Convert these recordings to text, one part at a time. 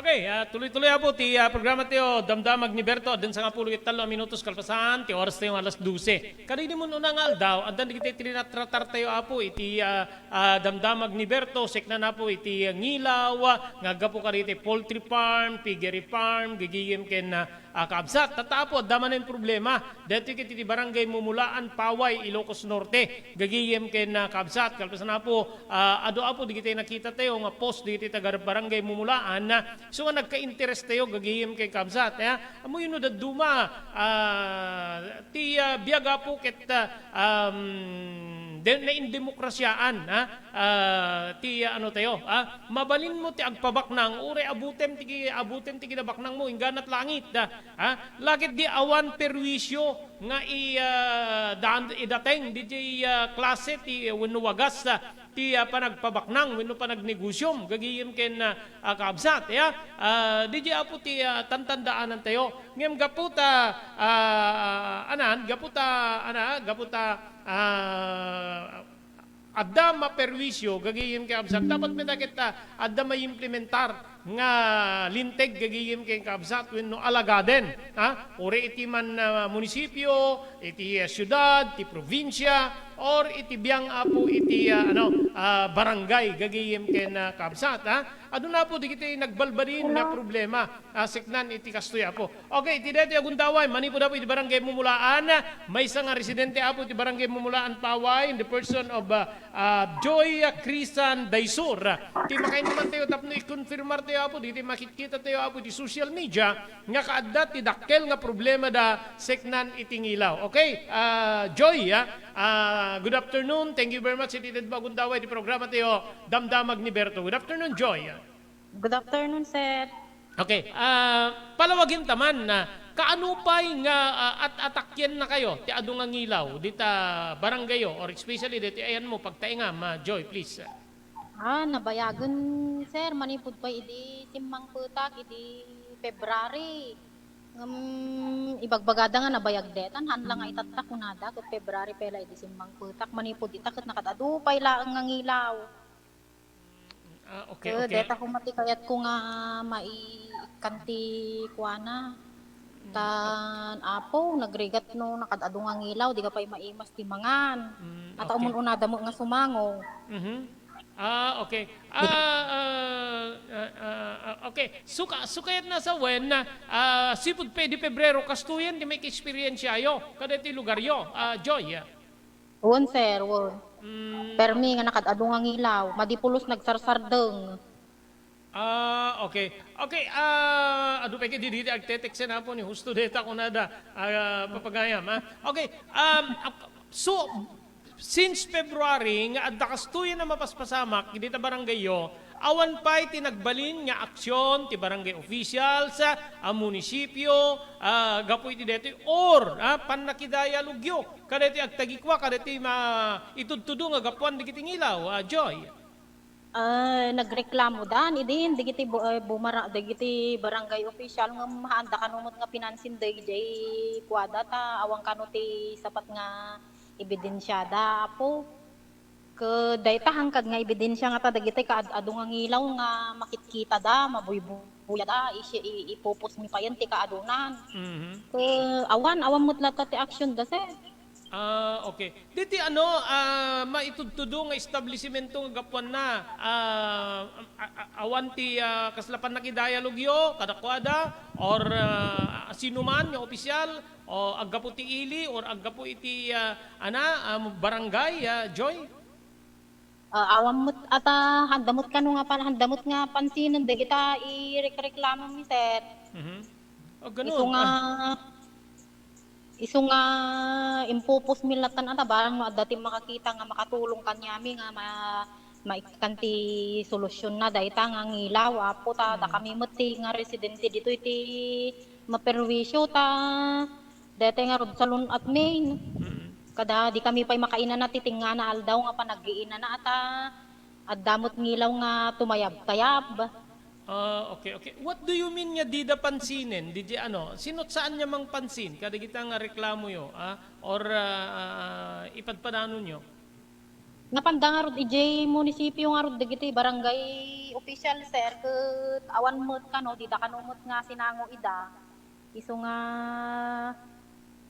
Okay, tuloy-tuloy po ti programa tayo Damdamag ni Berto din sa nga pulo italo minutos kalpasan ti oras tayo alas 12. Kanini mo nung aldaw, andan kita tinatratar tayo apo iti Damdamag ni Berto, sekna na po iti ngilaw, nga po kariti poultry farm, piggery farm, gigiyem ken kaabsat. Tatapo, daman yung problema. Dito kiti barangay Mumulaan, Paway, Ilocos Norte, gagiyem ken kaabsat. Kalpasan na po, ado apo di kita nakita tayo nga post di kita taga barangay Mumulaan na so nga nagka-interest tayo gagihim kay kabsat amo yun da duma ti biyaga po ket na indemokrasyaan ti ano tayo mabalin mo ti agpabaknang ure abutem ti kinabaknang mo inganat langit lakit di awan perwisyo nga idateng di klase ti wenno wagas ti panagpabaknang wenno panagnegosyo gagiyem ken kaabsat di apo ti tantandaanan tayo ngem gaputa adda maperwisyo gagiyem ken kaabsat dapat medakita adda maimplementar nga linteg gagiyem ken kaabsat wenno alagaden ore iti man munisipyo iti syudad ti probinsya or iti biyang apo iti barangay gagiyem ken kaabsat adun na po di kita nagbalbalin na problema siknan iti kastoy apo okay iti deti agundaway manipo na po iti barangay Mumulaan may isang residente apo iti barangay Mumulaan Paway in the person of Joy Crisan Daisur ti makain naman tayo tapno i-confirmar tayo apo di makikita tayo apo di social media nga kaadda ti dakkel nga problema da siknan iti ngilaw okay Joy good afternoon. Thank you very much. Ititid ba gundaway di programa tayo Damdamag ni Berto. Good afternoon, Joy. Good afternoon, sir. Okay. Palawagin taman na kaano pa'y nga at-atakyan na kayo ti adu nga ngilaw dita baranggayo or especially dito ayan mo pagtaingam, Joy, please. Nabayagan, sir. Manipod pa idi simmang putak, idi February. Ibagbagada nga nabayag detan hanlang nga itatak kunada ket February pela idi simmang putak manipod ita ket nakadadu pay laeng nga ngilaw. Okay. Deta ko mati kayat ko nga maikanti kuana. Tan apo nagrigat no nakadadu nga ngilaw di ka pay maimas ti mangan. At umon unada mo nga sumango. Okay. Okay. Sukayat na sa wen na sipud pe di Pebrero kastuyan di may experience ayo kada ti lugar yo. Joy. Won sir, won. Permi nga nakadadu nga ngilaw, madipulos nagsarsardeng. Okay. Okay, adu pa di agtetext na po ni husto data ko nada papagayam. Okay. So since February nga adda kastuyan na mapaspasamak dita baranggayo awan pa'y tinagbalin nga aksyon ti barangay officials a munisipyo gapu iti deti or panakidayalugyo kadeti agtagikwa kadeti itudtudo nga gapuan digiti ngilaw Joy. Nagreklamo dan idin digiti bumara digiti barangay official nga mahanda kanumot nga pinansin dayjay kuada ta awang kano ti sapat nga ebidensyada po ke dayta hangkad nga ebidensya nga ta dagiti kaadu nga ngilaw nga makitkita da mabuybuya da ipupos mi payan ti kaadunan. Ke awan mutlat ti action da sir. Okay. Diti maitudtudo nga establishmento nga gapuan na awan ti kaslapan na kidayalogyo kadakwada or sino man nga opisyal o aggapo ti ili or aggapo iti barangay Joy. Awam ata handamot kanu nga handamot nga pansinan de kita ireklamo mi sir. Ganun. Isu nga impupos milatan ata barang no dati makakita nga makatulong kanyami nga maikanti solusyon na dayta nga ngilaw apo ta da kami meti nga residente dito iti maperwisyo ta dete nga rod salon at main. Kada di kami pay makainan na titinga na aldaw nga panaggiinan na ata addamot ngilaw nga tumayab-tayab. Okay. What do you mean nga di da pansinin? Sinot saan niya mang pansin? Kada kita nga reklamo yo, or ipadpadanon nyo? Napanda nga rod ijay munisipyo nga rod dagiti barangay official sir ket awan met kano di da kano met nga sinango ida. Isu nga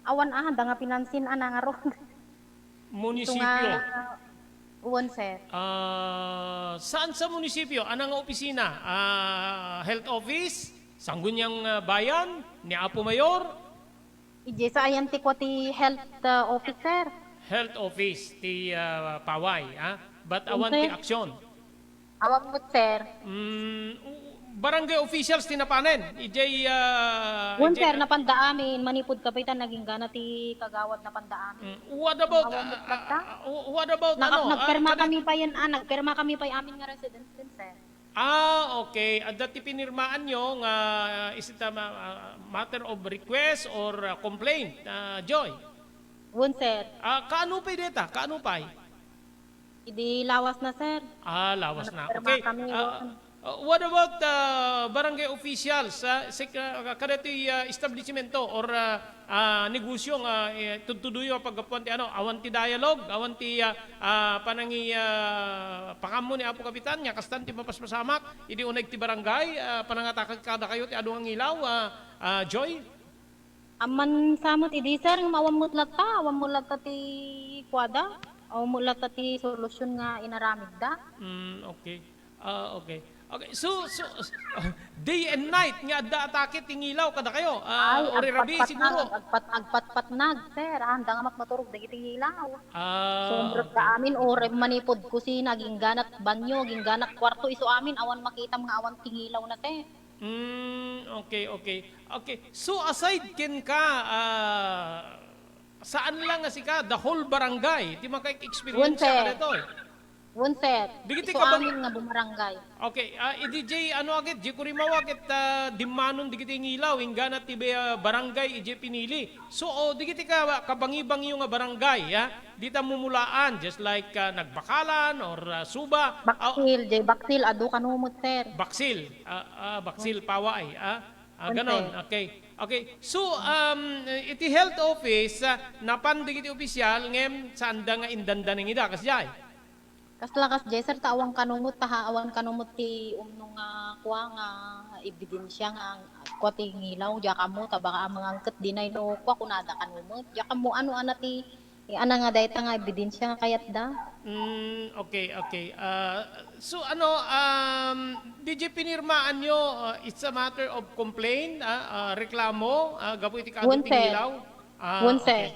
awan da nga pinansin ana nga ron. Isu nga Munisipyo. uwan sir. Saan sa munisipyo? Anong opisina? Health office? Sanggunyang bayan? Ni Apo Mayor? Ije sa ayan ti ko ti health officer. Health office ti Paway. But awan ti Okay. aksyon. Awan mo sir. Barangay officials tinapanen. Uwan sir napanda amin manipod kapitan naging gana ti kagawad napanda amin. What about Nagperma kami pa yan, nagperma kami pa amin nga residence din, sir. Okay. At dati pinirmaan nyo nga is it a matter of request or complaint, Joy? Wun, sir. Kaano pa'y data? Kaano pa'y? Idi lawas na, sir. Lawas na. Nagperma Okay. kami, What about barangay officials sa kadatoy establishmento or negosyo nga tutuduyo pagkapuan ti awan ti dialogue, awan ti panangi pakamo ni Apo Kapitan nya kastan ti mapaspasamak idi uneg ti barangay panangatakag kada kayo ti adu ang ilaw Joy. Aman samot, idi, sir, awam mo lata ti kwada, awam mo lata ti solusyon nga inaramid da. Okay. Okay. So day and night nga adda atake tingilaw kada kayo. Ori rabi siguro. Agpat nag, sir. Handa nga makmaturog dagiti ilaw. Sobrang Okay. ka amin, ore manipod kusina, gingganat banyo, gingganat kwarto, iso amin, awan makita mga awan tingilaw na, sir. Okay. So aside ken ka saan lang nga sika the whole barangay di maka-experience Sir. ka dito. Wun, sir. Digiti Iso ka ba- amin nga bumarangay. Okay, DJ agit di kurimawak et dimmanon digiti ngilaw ingana ti barangay ije pinili. So digiti ka kabangi-bangi nga barangay dita mumulaan just like Nagbakalan or Suba. Baksil, adu kanumot, sir. Baksil Paway. Ganon. Okay. Okay. So iti health office napan digiti opisyal ngem sanda nga indanda ning ida kasjay. Kaslakas, sir, awan kanumot, awan kanumot ti umno nga kuha nga ebidensya nga kwa ti ngilaw, diya kamo, baka mga angkat dinay no kwa kunada kanumot. Diya kamo, ano ti, ana nga dahita nga ebidensya nga kayat da. Okay. So DJ pinirmaan nyo, it's a matter of complaint, reklamo, gapo iti Wun, kadong sir. tingilaw. Wun, sir.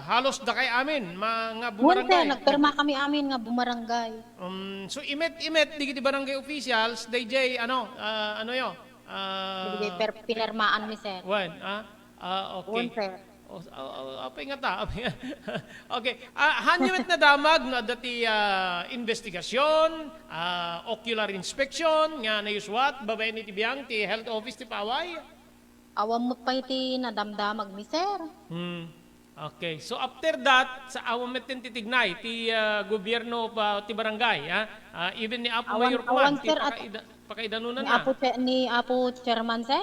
Halos da kay amin, mga Wun, sir, bumarangay. nagperma kami amin nga bumarangay. So imet digiti barangay officials, DJ ano yo? Pinirmaan mi, sir. Okay. Wun, sir. Apay nga ta. Okay. Hanyumet na damag na dati investigasyon, ocular inspection, nga na yuswat, babay ni tibiyang ti health office ti Paway. Awam mo pa iti nadamdamag mi, sir. Okay. So after that, sa awamet tin titignay, ti gobyerno pa ti barangay, even ni Apo Mayor Awan, Kuman, ti sir, pakaidanunan Ni na. Ni Apo Chairman, sir.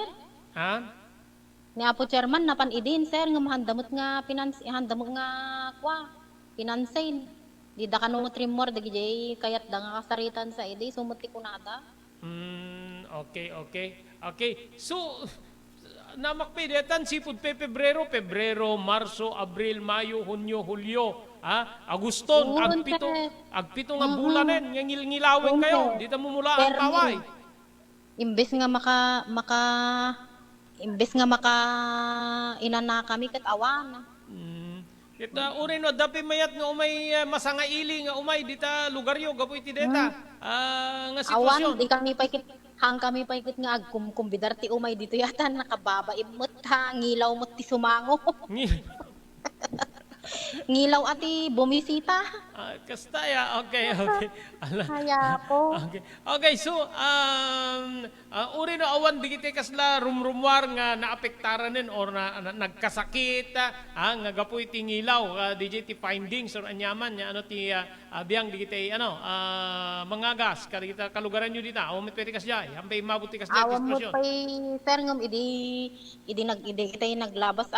Ni Apo Chairman napan idin, sir, nga mahandamot nga handamot nga pinansin. Di da kanumot rimor dagi kayat da nga kasaritan sa idi sumuti kunada. Okay. So namakpidetan sipud Pebrero, Marso, Abril, Mayo, Hunyo, Hulyo, Aguston, Yun, sir. agpito nga bulanen, nga ngilawin Yun, kayo, sir. dito mumula ang Paway. Imbes nga maka inana kami kat awan. Kita urin no dapi mayat nga umay masangaili nga umay dita lugaryo gapo iti deta. Nga sitwasyon. Awan di kami paikit nga agkumbidar ti umay dito yata nakababa imot ngilaw mo ti sumango. Ngilaw ati bumisita. Kastaya, okay. Kaya po. Okay, so uri na awan digiti kasla rumrumwar nga naapektaran or nagkasakit nga gapoy tingilaw digiti findings or anyaman nya ti biyang digiti mangagas kita kalugaran nyo dita awan pwede kasjay ambay mabuti kasjay Awan mo diskusyon. pa'y sir ngam idi kita'y naglabas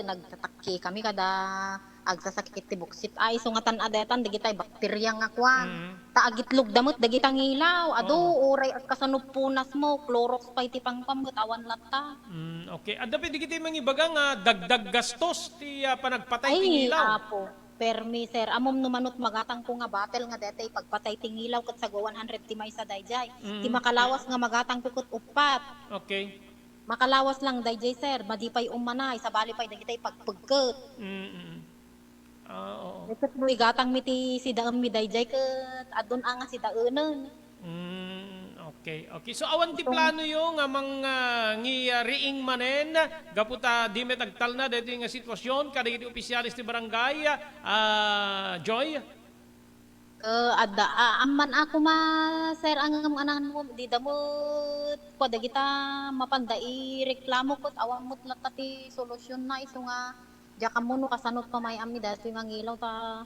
nagtatakki kami kada agsasakit ti buksit ay so nga tan-adetan dagitay bakterya nga kwan taagitlog damot dagitang ilaw adu uray at kasanup punas mo Clorox pay ti pangpamot awan latta. Okay. Adda pwede kita mangibaga nga dagdag gastos ti panagpatay ti Ay ilaw. apo permi sir amom numanot magatang ko nga battle nga detay pagpatay ti ilaw ket sagwa 100 ti maysa dayjay ti makalawas nga magatang ko ket upat. Okay. Makalawas lang dayjay sir madipay umanay sa bali pay dagitay pagpagket. Oo. Ket mo igatang mi ti sidaem mi dayjay ket adun anga sidaenen. Okay. Okay. So awan ti plano yung nga mga riing manen gaputa di met agtal na dito nga sitwasyon kadagiti opisyalis ti barangay Joy. Adda amman ako ma sir ang anan mo di damot padagita mapandai reklamo ket awamot latta ti solusyon na iso nga diya kamuno kasanot pa may ammi dati nga ngilaw ta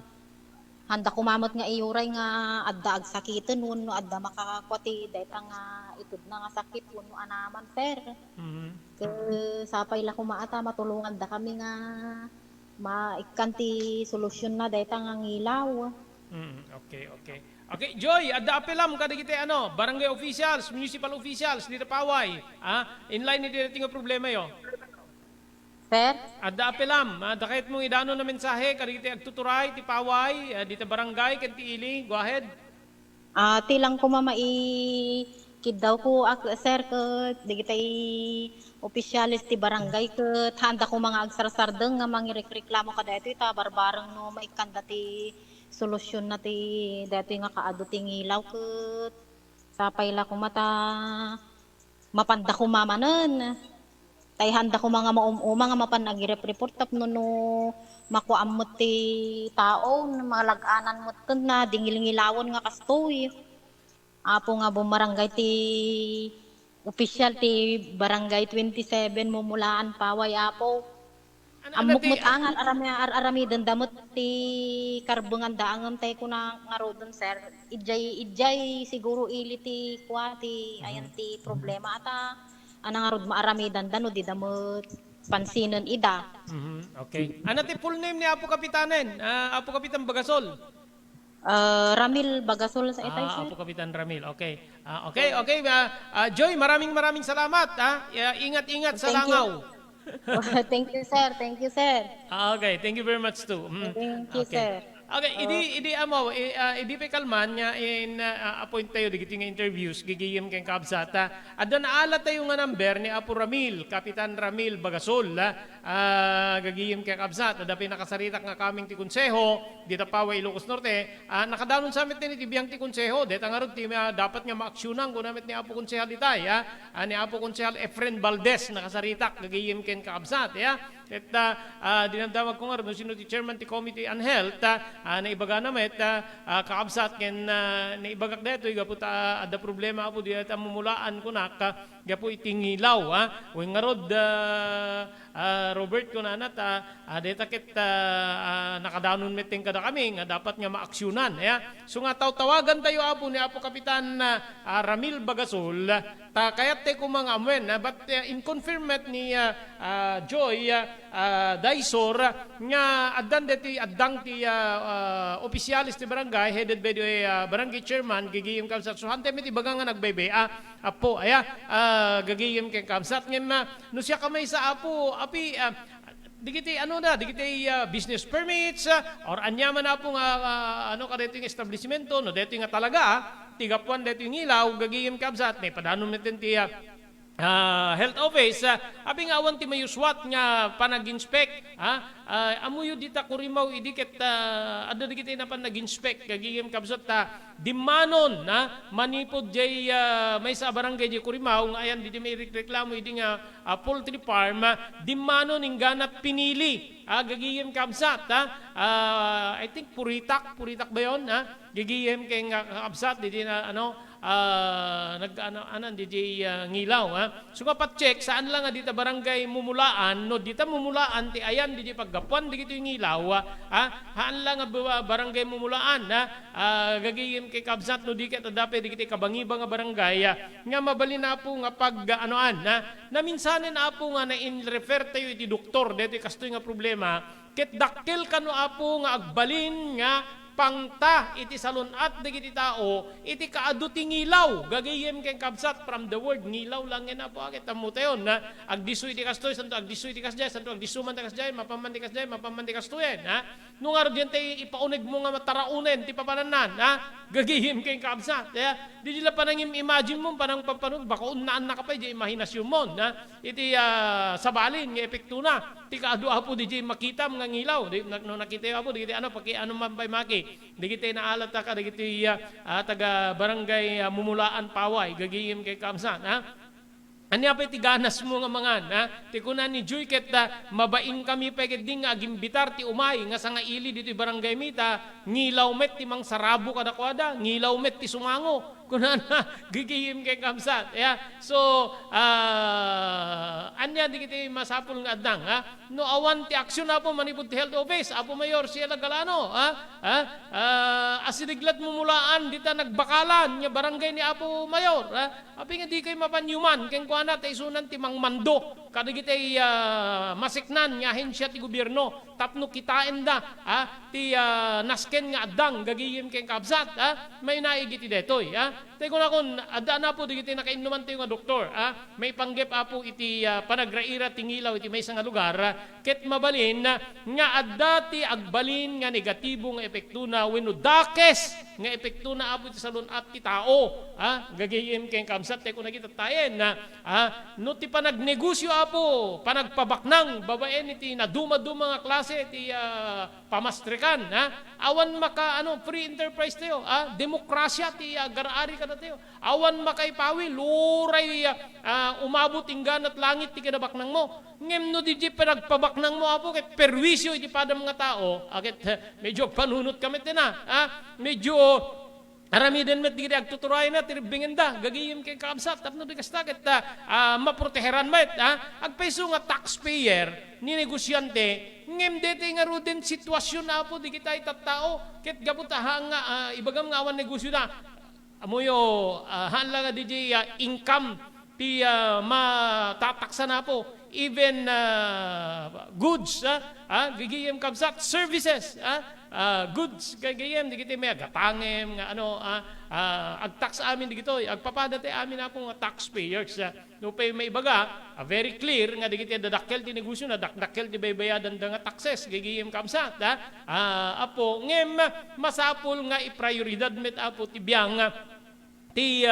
handa kumamot nga iyuray nga adda agsakiton wenno adda makakakwati dayta nga itud na nga sakit wenno anaman sir. Ke sapay la kumaata matulungan da kami nga maikanti solusyon na dayta nga ngilaw. Okay, okay. Okay, Joy, adda apelam kadagiti barangay officials, municipal officials dito Paway. Inline ni dito nga problema yo. Sir? Adda apelam, dakit mong idano na mensahe kadagiti agtuturay ti Paway, dito barangay ken ti ili. Go ahead. Tilang ko mamai kid daw ko sir ket digitay opisyalis ti barangay ket handa ko mga agsarsardeng nga mangireklamo kada ito ita barbareng no maikanda ti solusyon na ti dati nga kaado ti ngilaw ket sapay la ko mata mapanda ko mamanen tay handa ko mga maumuma nga mapan agirep-report tapno no makuam mo ti tao mga lag-anan mo ken na dingil-ngilawon nga kastoy. Apo nga bumarangay ti opisyal ti barangay 27 mumulaan Paway apo. Amukmut angal arami dandamot ti karbongan daangam tay ko na nga rodon sir. Ijay siguro ili ti kwati ayan ti problema ata ana nga rod maarami dandano di damot pansinon ida. Okay. Ano ti full name ni Apo Kapitanen? Apo Kapitan Bagasol. Ramil Bagasol sa itay sir. Apo Kapitan Ramil. Okay. Okay. Joy, maraming salamat. Ingat-ingat sa langaw. Thank you sir. Thank you sir. Okay, thank you very much too. Thank you sir. Okay, idi pa kalman nga appoint tayo digiti nga interviews gigiyem ken kabsat. Adda naala tayo nga number ni Apo Ramil, Kapitan Ramil Bagasol. Gagiyem ken kabsat. Adda pinakasaritak nga kaming ti konseho dita Paway Ilocos Norte. Nakadanon sa amin ti biyang ti konseho. Deta nga rod ti dapat nga maaksyonan gunamit ni Apo Konsehal ditay. Ni Apo Konsehal Efren Valdez nakasaritak gagiyem ken kabsat. At dinamdamag ko nga rin, sino ti chairman ti Committee on Health, naibaga naman, kaabsat ken naibagak dito, gaputa ada problema po, di at mumulaan ko na, gapu itingilaw, Uy nga rod, Robert ko na nat, deta kit nakadanon meeting kada kami, nga dapat nga maaksyonan. So nga tawagan tayo apo ni Apo Kapitan Ramil Bagasol, kayat tayo kumang amwen, but in confirmat ni Joy, Daisor nga addang ti opisyalis ti barangay headed by the barangay chairman gigiyem kamsat so hante met ibaga nga nagbaybe apo gagiyem ken kamsat ngem no siya kamay sa apo api digiti business permits or anyaman na po nga kadito yung establishmento no dito nga talaga tigapuan dito yung ilaw gagiyem kamsat may padanon natin ti health office, abing awan ti mayuswat nga panag-inspect, amuyo dita kurimaw idikit, ada dikit na panag-inspect, kagigim kabsot dimanon, manipod jay may sa barangay jay kurimaw, nga ayan diti may reklamo, idi nga poultry farm, dimanon ingganat pinili, gagigim kabsat, I think puritak ba yun, gigiyem kay kabsat, diti na, anan DJ ngilaw ha. So kapat check saan lang nga dita barangay Mumulaan no dita Mumulaan ti ayan DJ paggapuan di kito yung ngilaw ha. Haan lang nga barangay Mumulaan ha. Gagayim kay kabsat no di kita dapat di kiti kabangiba nga barangay nga mabali na po nga pag anoan ha. Na minsanin na po nga na in-refer tayo iti doktor dito kastoy nga problema ket dakkel kano apo nga agbalin nga pangta iti salunat dagiti tao iti kaadu ti ngilaw gagayem ken kabsat from the word ngilaw lang yan apo akit amo tayon na agdisu iti kastoy santo agdisu iti kasjay santo agdisu man ti kasjay mapaman ti kasjay mapaman ti kastoyen ha no nga diyan tay ipaunig mo nga mataraunen ti papananan ha gagayem ken kabsat ya di dila panangim imagine mo panang papanon baka unnaan na kapay di imahinasyon mo na iti sabalin nga epekto na ti kaadu apo di makita mga ngilaw di no nakita yo apo di ano paki ano man pay maki digiti naalat ka digiti taga barangay Mumulaan Paway gagiyim kay kamsan ha ani apay ti ganas mo nga mangan ha ti kunan ni Joy ket mabaing kami peket ding nga gimbitar ti umay nga sanga ili dito barangay mita ngilaw met ti mang sarabo kada kwada ngilaw met ti sumango kunan gigiyim kay kamsat ya so anya di kiti masapul nga adang ha no awan ti aksyon apo manipud ti health office apo mayor siya Galano asidiglat Mumulaan dita nagbakalan nya barangay ni apo mayor ha api nga di kay mapanyuman ken kuana tay sunan ti mangmando kadigiti masiknan nga ahensya ti gobyerno tapno kitain da ti nasken nga adang gagiyim ken kabsat may naigiti detoy tay kun akon adda na po digiti nakainuman tayo nga doktor may panggep apo iti panagraira tingilaw iti maysa nga lugar ket mabalin nga adda ti agbalin nga negatibo nga epekto na wenno dakes nga epekto na apo iti salunat ti tao gagayem ken kamsat tay kun nakita tayen na no ti panagnegosyo apo panagpabaknang babaen iti naduma-duma nga klase ti pamastrekan awan maka free enterprise tayo demokrasya ti garaari kada tayo awan makaipawi luray umabot inggan at langit ti kinabaknang mo ngem no di panagpabaknang mo apo ket perwisyo iti pada mga tao ket medyo panunot kami tina medyo aramiden met digiti agtuturay na tirbingenda gagiyim kay kabsat tapno di kasta ket maproteheran met agpaiso nga taxpayer ni negosyante ngem dete nga ruden sitwasyon na po di kita itattao ket gabutaha nga ibagam nga awan negosyo na amoyo hanla nga DJ income ti matataksa na po even goods gigiyem kabsat services goods gagayem di kiti may agatangem nga agtax amin di kito agpapadate amin ako nga taxpayers no pay may ibaga very clear nga di kiti dadakkel ti negosyo na dakkel ti baybayadan da nga taxes gagayem kabsat apo ngem masapul nga iprioridad met apo ti biyang ti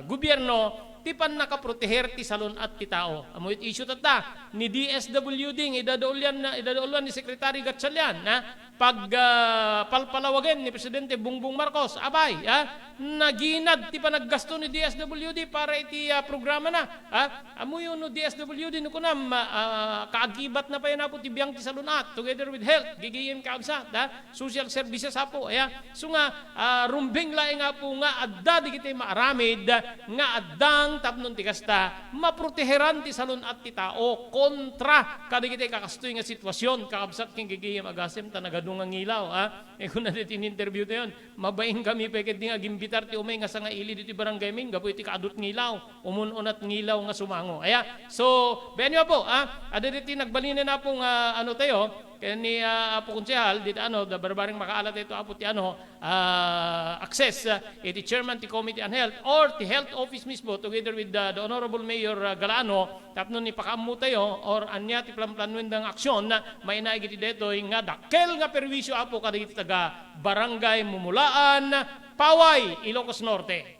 gobyerno ti pan nakaproteher ti salon at ti tao. Amoy issue tata ni DSWD idadaulyan ni Secretary Gatchalian pag palpalawagan ni Presidente Bongbong Marcos abay naginad ti panaggasto ni DSWD para iti programa na amoy no DSWD no kunam kaagibat na pa yan po ti biyang ti salunat together with health gigiyem kaabsat social services apo so nga rumbeng laeng apo nga adda di kitay maaramid nga addang tapnon ti kasta maproteheran ti salunat ti tao kontra kadi kitay kakastoy nga sitwasyon kaabsat king gigiyem agasem tanaga nga ngilaw kung natin in-interview tayo mabaing kami peket di nga gimbitar ti umay nga sa nga ili dito barangay ming gapo iti kaadot ngilaw umununat ngilaw nga sumango so benyo po ada dito nagbalina na pong tayo kaya ni Apo Konsehal dito da barbaring makaalat ito apo ti access iti chairman ti Committee on Health or ti health office mismo together with the Honorable Mayor Galano tapno ni pakaamu tayo or anya ti planplanuin dang aksyon na may naigiti dito nga dakkel nga perwisyo apo kada iti taga barangay Mumulaan Paway Ilocos Norte.